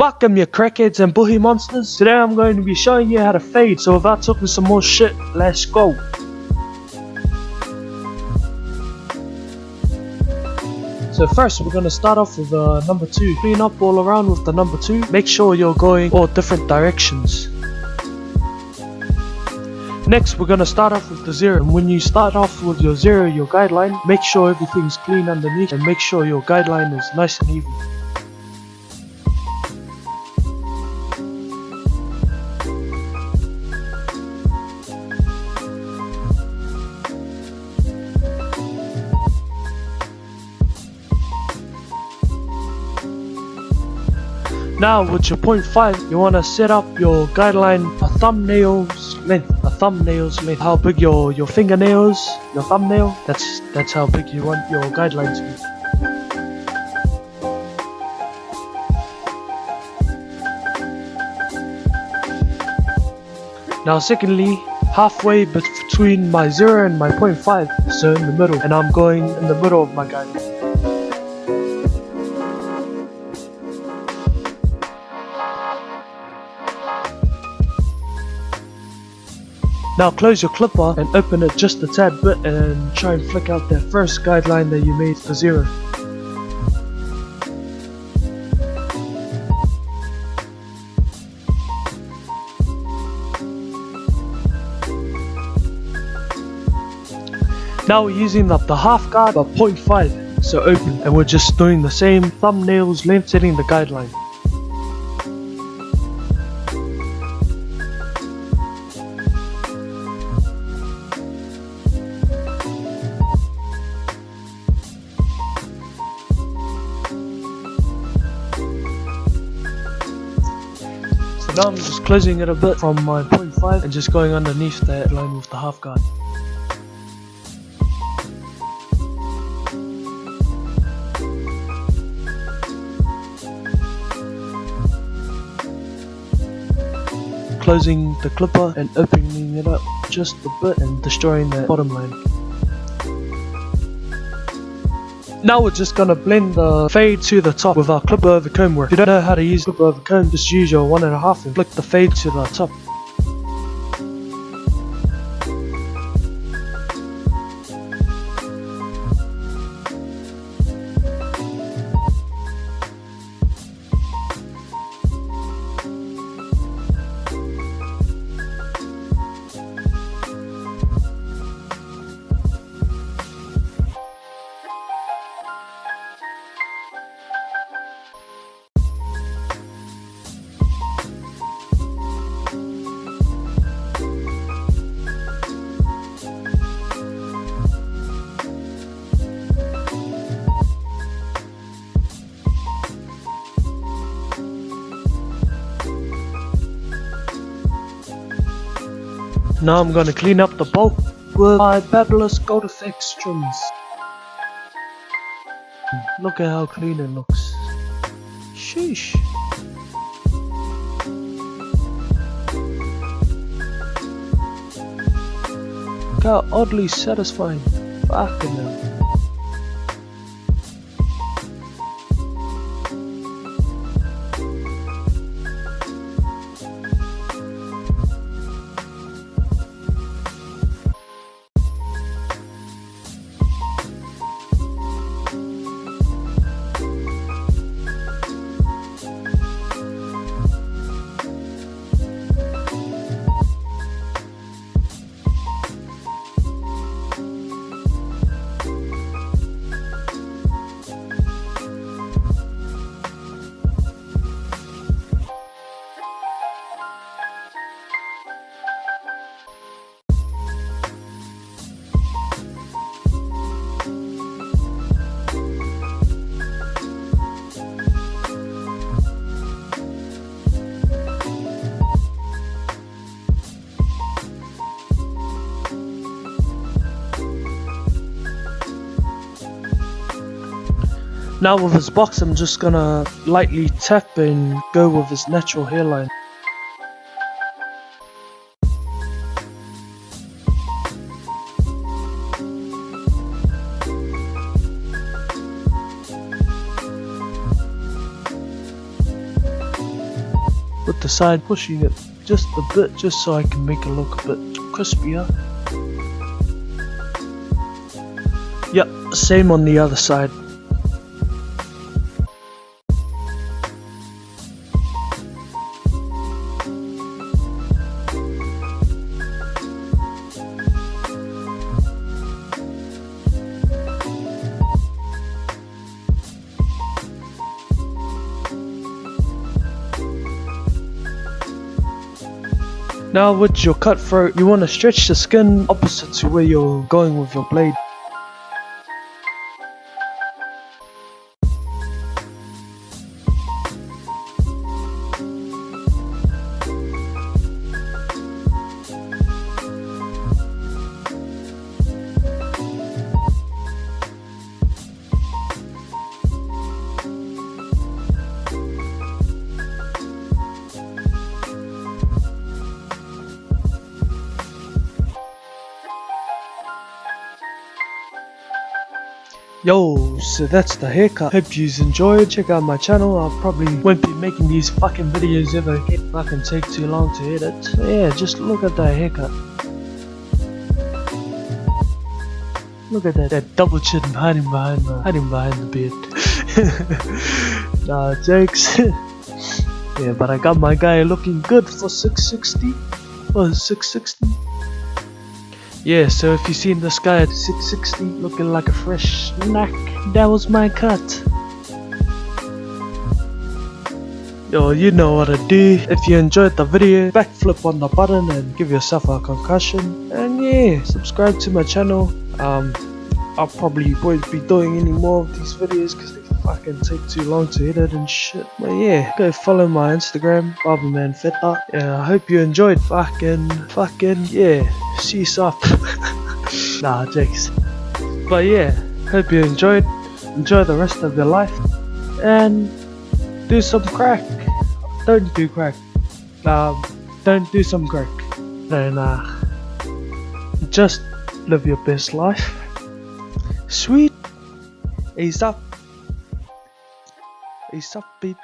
Welcome you crackheads and bully monsters. Today I'm going to be showing you how to fade, so without talking some more shit, let's go. So first we're going to start off with number 2. Clean up all around with the number 2. Make sure you're going all different directions. Next we're going to start off with the 0, and when you start off with your 0, your guideline, make sure everything's clean underneath and make sure your guideline is nice and even. Now with your 0.5, you want to set up your guideline a thumbnail's length. How big your fingernails, your thumbnail, that's how big you want your guideline to be. Now secondly, halfway between my 0 and my 0.5, so in the middle, and I'm going in the middle of my guideline. Now close your clipper and open it just a tad bit and try and flick out that first guideline that you made for 0. Now we're using the half guard but 0.5, so open, and we're just doing the same thumbnails length, setting the guideline. Now I'm just closing it a bit from my 0.5 and just going underneath that line with the half guard. Closing the clipper and opening it up just a bit and destroying that bottom line. Now we're just gonna blend the fade to the top with our clipper over comb work. If you don't know how to use clipper over comb, just use your 1.5 and flick the fade to the top. Now I'm gonna clean up the bulk with my fabulous Gold Effects trims. Look at how clean it looks. Sheesh. Look how oddly satisfying. Fucking hell. Now with his box, I'm just gonna lightly tap and go with his natural hairline. with the side pushing it just a bit, just so I can make it look a bit crispier. Yep, same on the other side. Now with your cutthroat, you want to stretch the skin opposite to where you're going with your blade. Yo, so that's the haircut. Hope you enjoyed. Check out my channel. I probably won't be making these fucking videos if it fucking take too long to edit. So yeah, just look at that haircut. Look at that double chin hiding behind the beard. Nah, jokes. Yeah, but I got my guy looking good for 660. Oh, 660. Yeah, so if you seen this guy at 660 looking like a fresh snack, that was my cut. Yo, you know what to do. If you enjoyed the video, backflip on the button and give yourself a concussion. And yeah, subscribe to my channel. I'll probably won't be doing any more of these videos because they fucking take too long to edit and shit. But yeah, go follow my Instagram, Iafeta. Yeah, I hope you enjoyed. Fucking, yeah. Cease up. Nah, jokes. But yeah, hope you enjoyed. Enjoy the rest of your life. And do some crack. Don't do crack. Don't do some crack. And just live your best life. Sweet. Ace up. Ace up, baby.